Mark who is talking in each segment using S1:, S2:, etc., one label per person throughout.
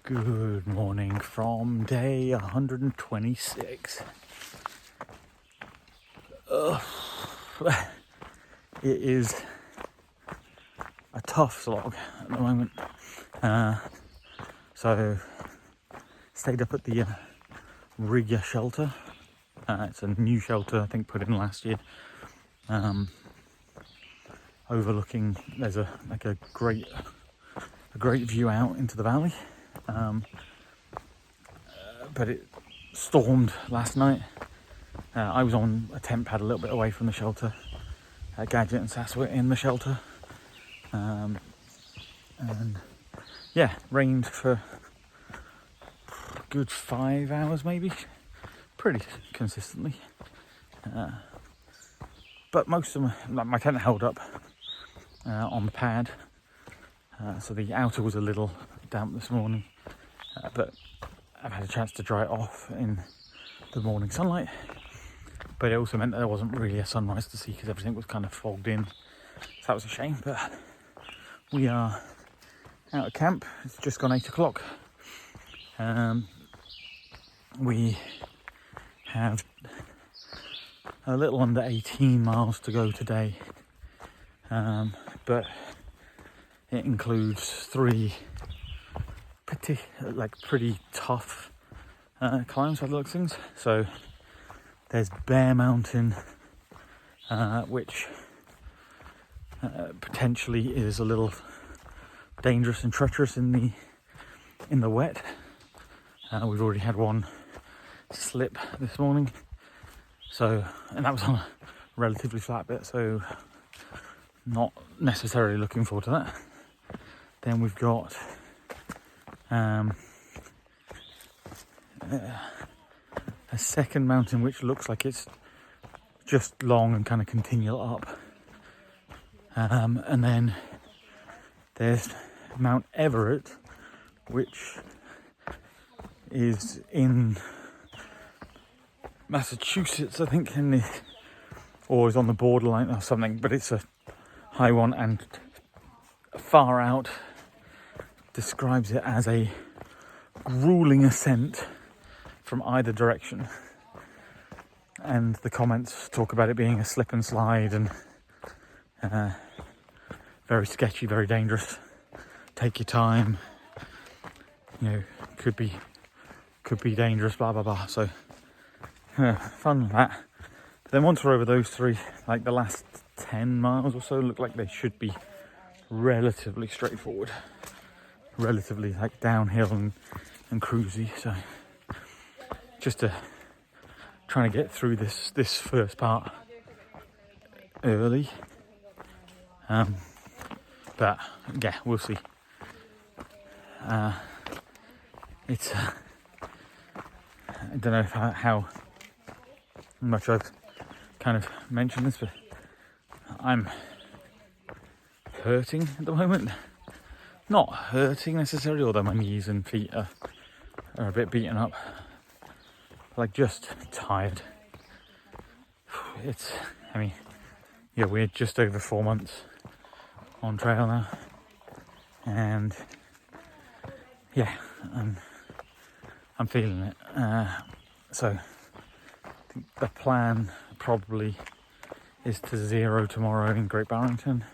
S1: Good morning from day 126. It is a tough slog at the moment. So stayed up at the Rigger shelter. It's a new shelter I think put in last year. Overlooking, there's a great view out into the valley. But it stormed last night. I was on a tent pad a little bit away from the shelter. Gadget and Sass were in the shelter. And yeah, rained for a good 5 hours maybe. Pretty consistently. But most of my tent held up on the pad. So the outer was a little damp this morning. But I've had a chance to dry it off in the morning sunlight, but it also meant that there wasn't really a sunrise to see because everything was kind of fogged in, so that was a shame. But we are out of camp. It's just gone 8 o'clock. We have a little under 18 miles to go today, but it includes 3 pretty tough climbs by the looks of things. So there's Bear Mountain, which potentially is a little dangerous and treacherous in the wet. We've already had one slip this morning, and that was on a relatively flat bit, so not necessarily looking forward to that. Then we've got a second mountain which looks like it's just long and kind of continual up, and then there's Mount Everett, which is in Massachusetts, I think, or is on the borderline or something, but it's a high one and far out. Describes it as a grueling ascent from either direction, and the comments talk about it being a slip and slide and very sketchy, very dangerous. Take your time, could be dangerous, blah blah blah. So fun with that. But then once we're over those 3, like the last 10 miles or so look like they should be relatively straightforward, relatively like downhill and cruisy. So just trying to get through this first part early, but yeah, we'll see. It's I don't know how much I've kind of mentioned this, but I'm hurting at the moment. Not hurting necessarily, although my knees and feet are a bit beaten up. Like, just tired. We're just over 4 months on trail now, and yeah, I'm feeling it. So I think the plan probably is to zero tomorrow in Great Barrington.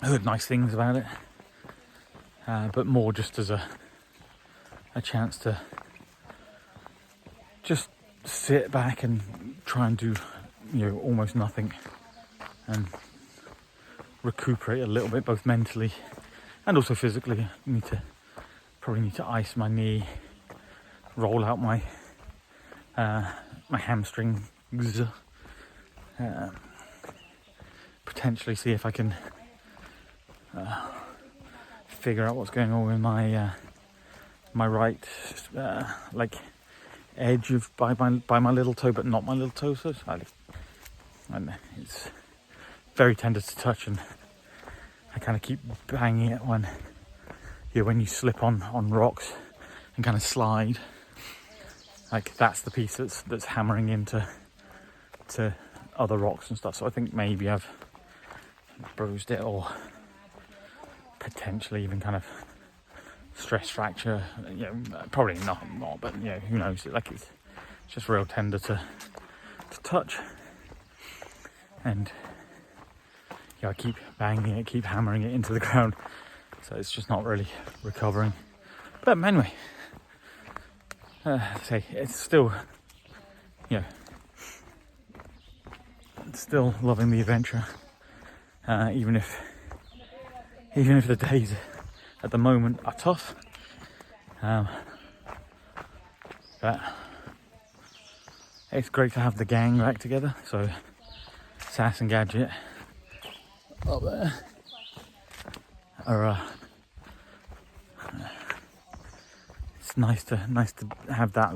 S1: I heard nice things about it, but more just as a chance to just sit back and try and do almost nothing and recuperate a little bit, both mentally and also physically. Probably need to ice my knee, roll out my hamstrings, potentially see if I can figure out what's going on with my right edge of by my little toe, but not my little toe. So it's very tender to touch, and I kind of keep banging it when you slip on rocks and kind of slide. Like, that's the piece that's hammering into other rocks and stuff. So I think maybe I've bruised it, or potentially even kind of stress fracture. You know, probably not, but you know, who knows? Like it's just real tender to touch, and yeah, I keep banging it, keep hammering it into the ground, so it's just not really recovering. But anyway, say it's still, you know, still loving the adventure, even if the days at the moment are tough. But it's great to have the gang back together. So Sass and Gadget up there are. It's nice to have that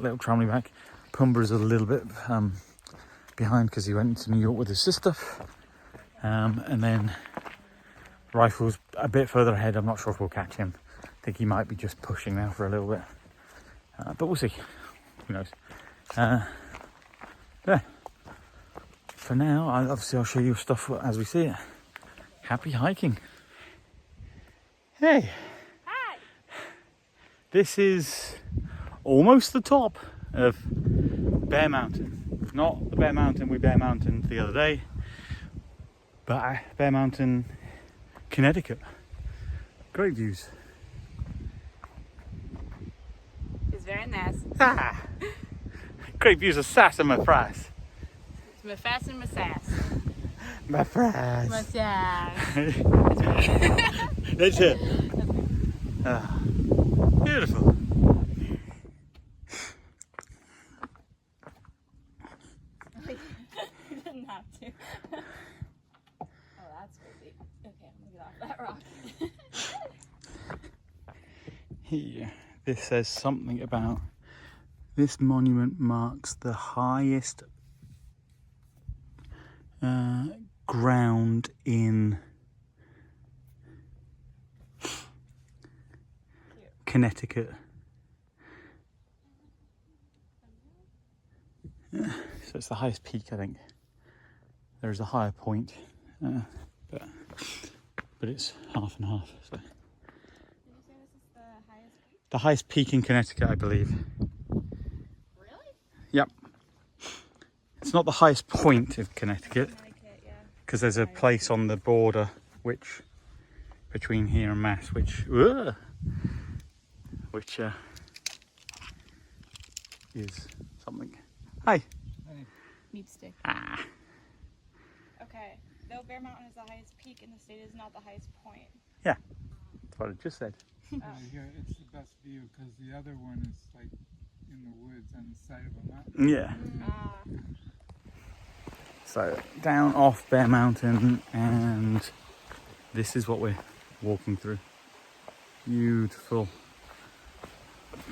S1: little family back. Pumba's a little bit behind because he went to New York with his sister, and then Rifle's a bit further ahead. I'm not sure if we'll catch him. I think he might be just pushing now for a little bit, but we'll see. Who knows? Yeah. For now, I'll show you stuff as we see it. Happy hiking. Hey.
S2: Hi.
S1: This is almost the top of Bear Mountain. Not the Bear Mountain we Bear Mountain the other day, but Bear Mountain, Connecticut. Great views.
S2: It's very nice.
S1: Ah, great views of Sass and my fries.
S2: My fast and my sass.
S1: My fries.
S2: My sass.
S1: That's it. Beautiful.
S2: You didn't have to. Oh, that's crazy. Okay, I'm gonna get off that rock.
S1: Here, this says something about this monument marks the highest ground in Connecticut. So it's the highest peak, I think. There's a higher point, but it's half and half. So.
S2: Did you say this is the highest peak?
S1: The highest peak in Connecticut, I believe.
S2: Really?
S1: Yep. It's not the highest point of Connecticut, because there's a place on the border which between here and Mass, which is something. Hi.
S2: Meat stick.
S1: Ah.
S2: Okay. Though Bear Mountain is the highest peak in the state, is not the highest point.
S1: Yeah, that's what I just said.
S3: Here it's the best view because the other one is like in the woods on the side of a mountain.
S1: Yeah. So down off Bear Mountain, and this is what we're walking through. Beautiful,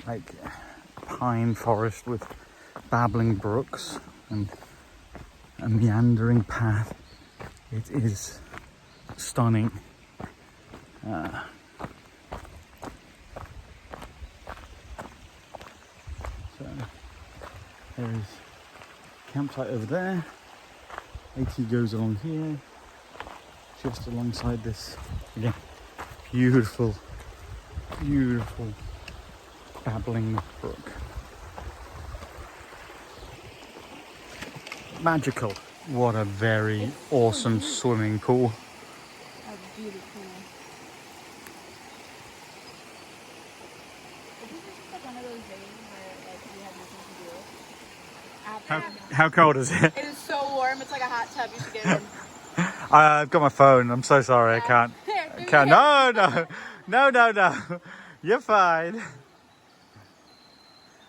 S1: like pine forest with babbling brooks and a meandering path. It is stunning. So there's a campsite over there. AT goes along here, just alongside this, again, beautiful babbling brook. Magical. What a very awesome swimming pool.
S2: That's beautiful. This is just like one of those days where like you have nothing to do.
S1: How cold is it?
S2: It is so warm. It's like a hot tub. You should get in.
S1: I've got my phone. I'm so sorry. I can't. No. You're fine.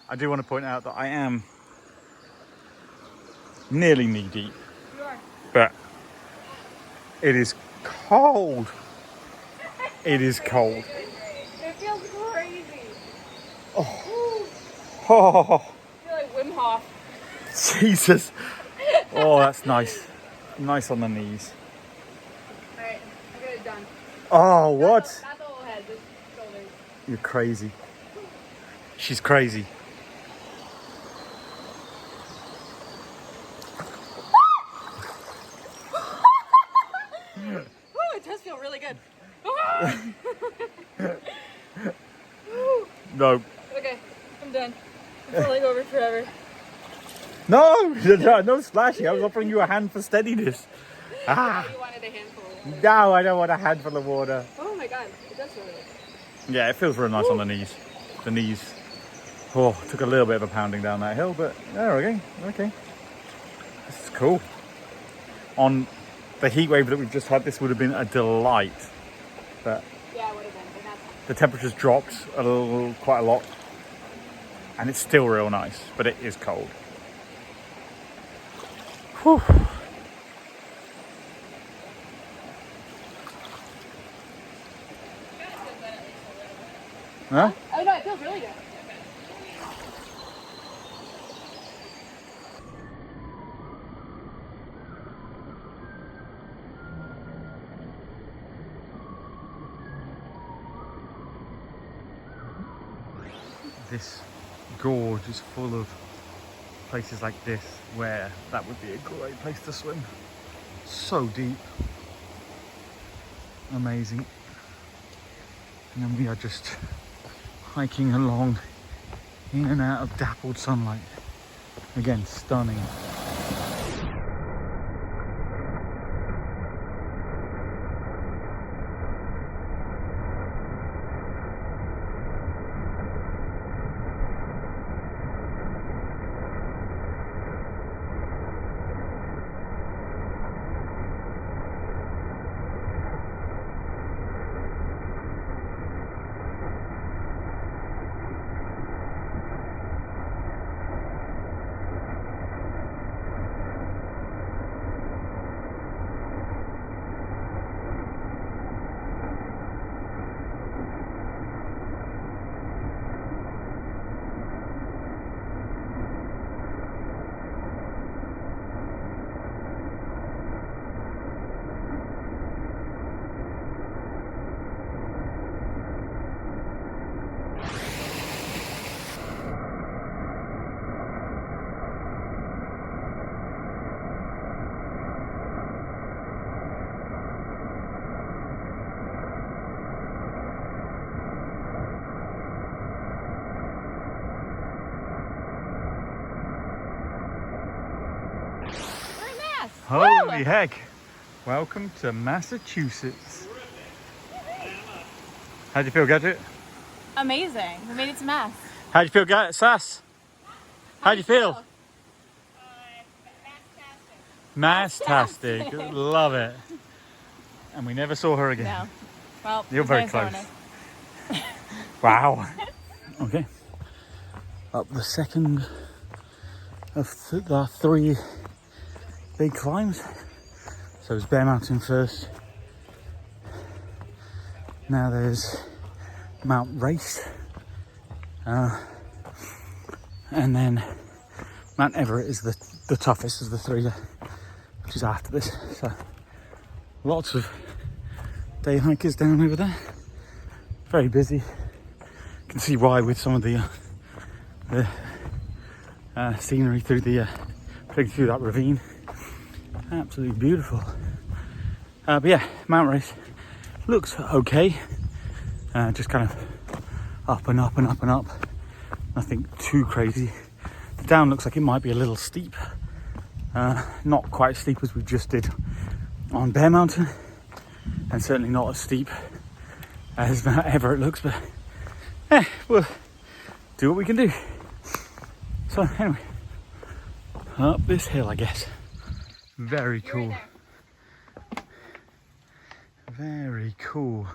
S1: I do want to point out that I am nearly knee deep, but it is cold. It is cold.
S2: It feels crazy.
S1: Oh.
S2: I feel like Wim Hof.
S1: Jesus. Oh, that's nice. Nice on the knees.
S2: Alright, I got it done.
S1: Oh, what?
S2: Not the whole head, just shoulders.
S1: You're crazy. She's crazy.
S2: Ooh, it does feel really good.
S1: No.
S2: Okay, I'm done. I'm falling over forever.
S1: No, no splashing. I was offering you a hand for steadiness. Ah.
S2: You wanted a handful of water.
S1: No, I don't want a handful of water.
S2: Oh my god, it does feel really good.
S1: Yeah, it feels real nice on the knees. The knees. Oh, took a little bit of a pounding down that hill, but there we go. Okay. This is cool. On the heat wave that we've just had, this would have been a delight. But
S2: Yeah, it would have been, but that's
S1: the temperature's dropped quite a lot. And it's still real nice, but it is cold. Whew. Huh?
S2: Oh no, it feels really good.
S1: This gorge is full of places like this where that would be a great place to swim. So deep. Amazing. And then we are just hiking along in and out of dappled sunlight. Again, stunning. Holy heck. Welcome to Massachusetts. How'd you feel, Gadget?
S2: Amazing. We made it to Mass.
S1: How'd you feel, Sass? How'd you feel? Mass-tastic. Love it. And we never saw her again.
S2: No. Well,
S1: You're very close. Wow. Okay. Up the second of the three big climbs. So it's Bear Mountain first. Now there's Mount Race. And then Mount Everett is the toughest of the three, which is after this. So lots of day hikers down over there. Very busy. You can see why with some of the scenery through through that ravine. Absolutely beautiful. But yeah, Mount Race looks okay. Just kind of up and up and up and up. Nothing too crazy. The down looks like it might be a little steep. Not quite as steep as we just did on Bear Mountain, and certainly not as steep as Mount Everett looks, but we'll do what we can do. So anyway, up this hill, I guess. Very cool. Very cool.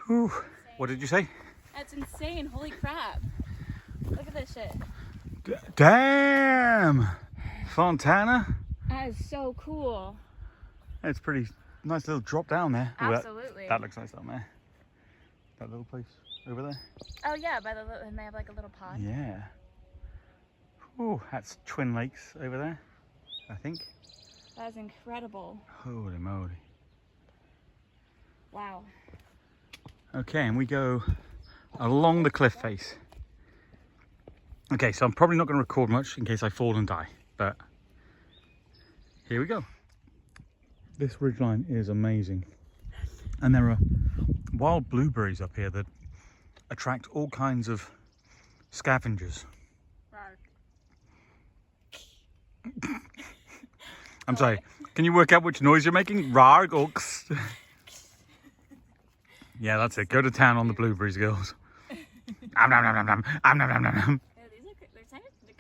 S1: Whew. What did you say?
S2: That's insane. Holy crap. Look at this shit.
S1: Damn! Fontana?
S2: That is so cool.
S1: It's pretty nice little drop down there. Ooh,
S2: Absolutely.
S1: that looks nice down there. That little place over there.
S2: Oh yeah, by the and they have like a little pond.
S1: Yeah. Oh, that's Twin Lakes over there, I think.
S2: That is incredible.
S1: Holy moly.
S2: Wow.
S1: Okay, and we go along the cliff face. Okay, so I'm probably not going to record much in case I fall and die, but here we go. This ridgeline is amazing. And there are wild blueberries up here that attract all kinds of scavengers. I'm sorry, can you work out which noise you're making? Rar, oaks. Yeah, that's it. Go to town on the blueberries, girls. Nom, nom, nom, nom, nom. Nom, nom, nom, nom, nom.
S2: Yeah, they're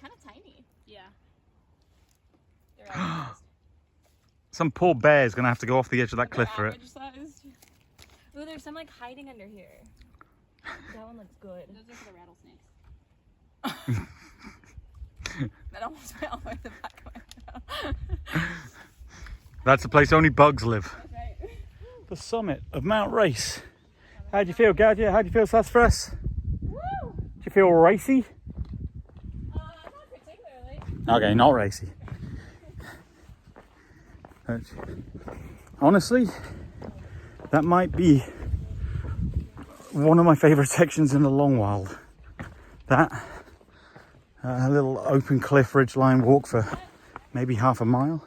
S2: kind of tiny. Yeah. They're average sized.
S1: Some poor bear's gonna have to go off the edge of that cliff for it.
S2: Average sized. Ooh, there's some like hiding under here. That one looks good.
S4: Those are for the rattlesnakes.
S2: That almost went all the way to the back of my mouth.
S1: That's the place only bugs live.
S2: Right.
S1: The summit of Mount Race. How do you feel, Gadget? How do you feel, Sassafras?
S2: Woo!
S1: Do you feel racy?
S2: Not particularly.
S1: Okay, not racy. But honestly, that might be one of my favourite sections in a long while. That little open cliff ridgeline walk for maybe half a mile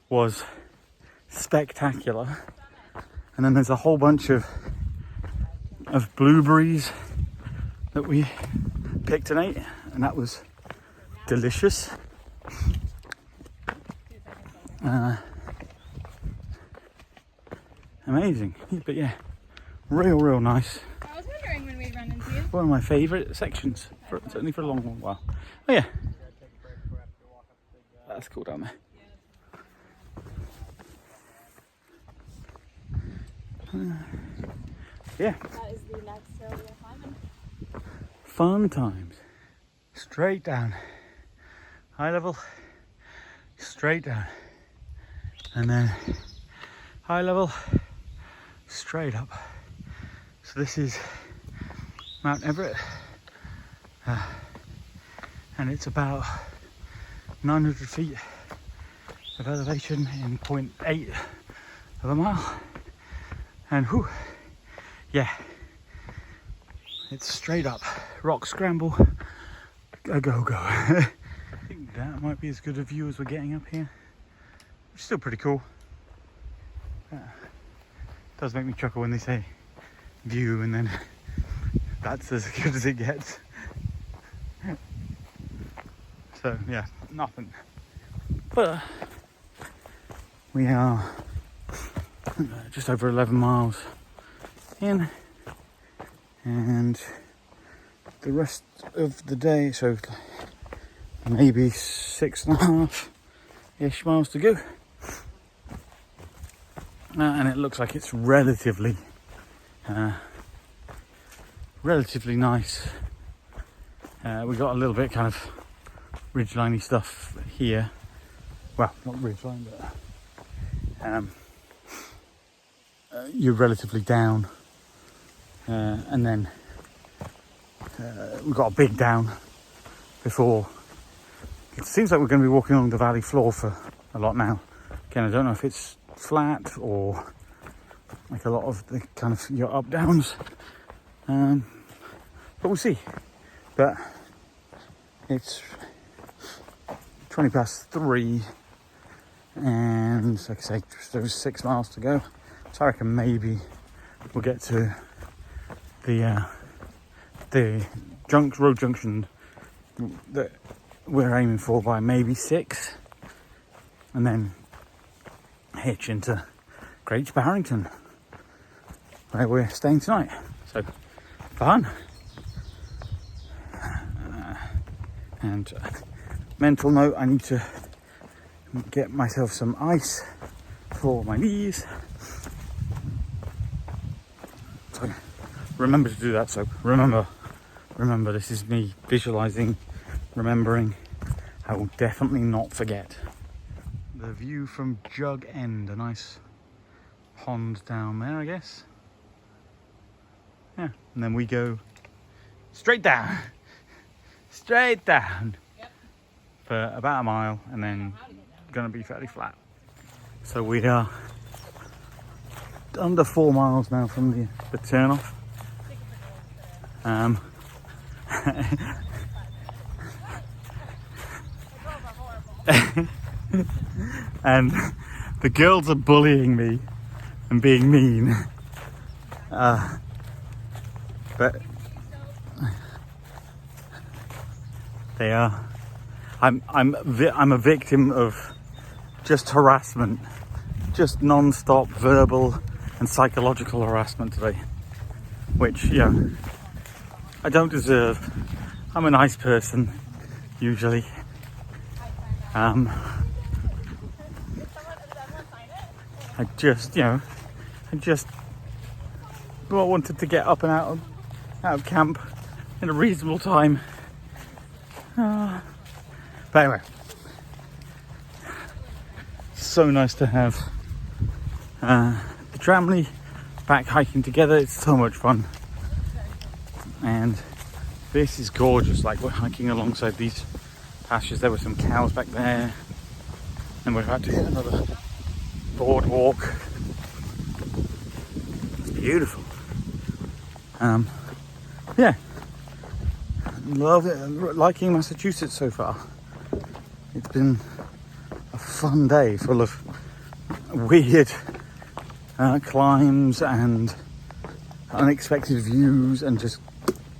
S1: was spectacular. And then there's a whole bunch of blueberries that we picked and ate, and that was delicious. Amazing. But yeah, real nice.
S2: I was wondering when we'd run into you.
S1: One of my favourite sections, certainly for a long while. Oh yeah, that's cool down there. Yeah,
S2: That is the next hill we are climbing.
S1: fun times. Straight down, high level, straight down, and then high level, straight up. So this is Mount Everett, and it's about 900 feet of elevation in 0.8 of a mile. And whew, yeah, it's straight up, rock scramble, a go. I think that might be as good a view as we're getting up here, which is still pretty cool. Does make me chuckle when they say view and then that's as good as it gets. So yeah, nothing. But we are just over 11 miles in, and the rest of the day, so maybe 6.5-ish miles to go. And it looks like it's relatively nice. We got a little bit kind of ridgeliney stuff here. Well, not ridgeline, but you're relatively down, and then we've got a big down before. It seems like we're going to be walking along the valley floor for a lot now. Again, I don't know if it's flat or like a lot of the kind of your up downs, but we'll see. But it's 3:20, and like I say, just over 6 miles to go. So I reckon maybe we'll get to the road junction that we're aiming for by maybe 6, and then hitch into Great Barrington, where we're staying tonight. So fun. And mental note, I need to get myself some ice for my knees. So remember to do that. So remember, this is me visualizing, remembering. I will definitely not forget. The view from Jug End, a nice pond down there, I guess. Yeah, and then we go straight down. Straight down.
S2: Yep.
S1: For about a mile, and then gonna be fairly flat. So we are under 4 miles now from the turn off. And the girls are bullying me and being mean. But they are. I'm a victim of just harassment, just non-stop verbal and psychological harassment today, which I don't deserve. I'm a nice person usually. I just wanted to get up and out of camp in a reasonable time. But anyway, so nice to have the family back hiking together. It's so much fun, and this is gorgeous. Like, we're hiking alongside these pastures. There were some cows back there, and we're about to hit another boardwalk. It's beautiful. Yeah, love it. Liking Massachusetts so far. It's been a fun day full of weird climbs and unexpected views and just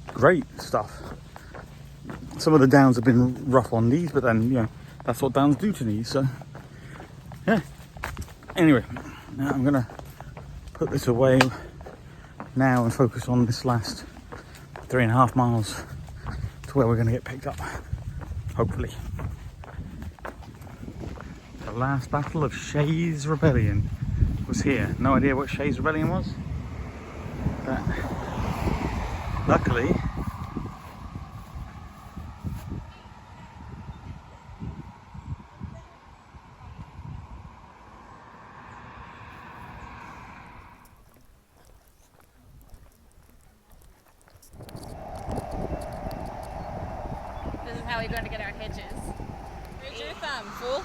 S1: great stuff. Some of the downs have been rough on knees, but then that's what downs do to knees. So yeah. Anyway, now I'm gonna put this away now and focus on this last 3.5 miles to where we're gonna get picked up, hopefully. The last battle of Shays Rebellion was here. No idea what Shays Rebellion was, but luckily
S4: This is how we're going to get our hitches.
S2: Raise your thumb, fool.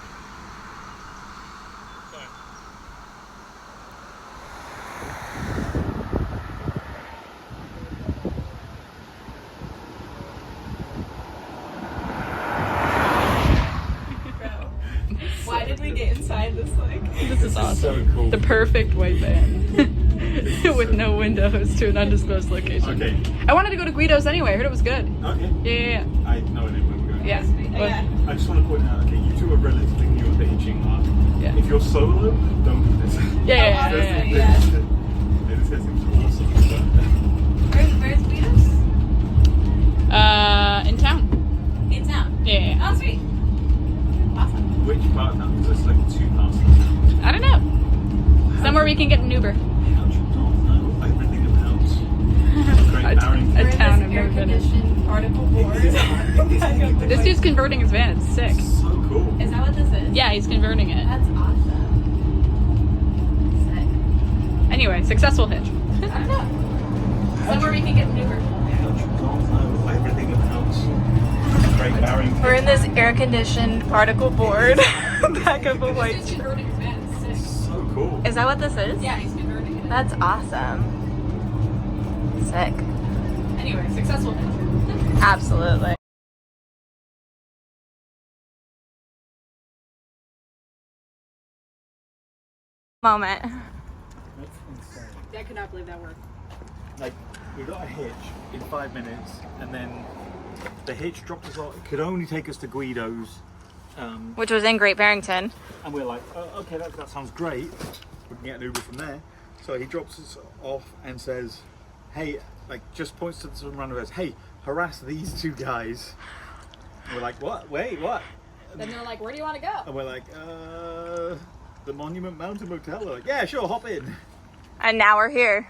S2: Why did we get inside this
S4: This is awesome.
S1: so cool.
S4: The perfect white van. With no windows to an undisclosed location.
S1: Okay.
S4: I wanted to go to Guido's anyway. I heard it was good.
S1: Okay.
S4: Yeah.
S1: I had no idea where we're going.
S4: Yeah.
S2: Yeah.
S1: I just want to point out, okay, you two are relatively new at the hitching mark.
S4: Yeah.
S1: If you're solo, don't do this.
S4: Yeah.
S2: Yeah.
S1: This seems awesome.
S2: Where's Guido's?
S4: In town.
S2: In town.
S4: Yeah.
S2: Oh, sweet. Awesome.
S1: Which part of town? Because there's like 2 parts of town.
S4: I don't know. Somewhere we can get an Uber.
S1: How do you not know everything about Great Barrington?
S4: A town I've never been in.
S2: Air-conditioned particle board.
S4: This dude's converting his van. It's sick.
S1: So cool.
S2: Is that what this is?
S4: Yeah, he's converting it.
S2: That's awesome. Sick.
S4: Anyway, successful hitch.
S2: I don't know. Somewhere we can get an Uber.
S1: How do you not know everything about Great Barrington?
S2: We're in this air-conditioned particle board back of a white.
S4: This dude's converting his van. It's sick.
S1: So cool.
S2: Is that what this is?
S4: Yeah, he's converting it.
S2: That's awesome. Sick.
S4: Anyway, successful hitch.
S2: Absolutely. Moment.
S1: That's insane.
S4: I could not believe that worked.
S1: Like, we got a hitch in 5 minutes, and then the hitch dropped us off. It could only take us to Guido's,
S2: Which was in Great Barrington.
S1: and we're like, oh, okay, that sounds great. We can get an Uber from there. So he drops us off and says, hey, like, just points to some roundabouts. Hey, harass these 2 guys. And we're like, what? Wait, what?
S4: Then they're like, where do you want to go?
S1: And we're like, the Monument Mountain Motel. They're like, yeah, sure, hop in.
S2: And now we're here.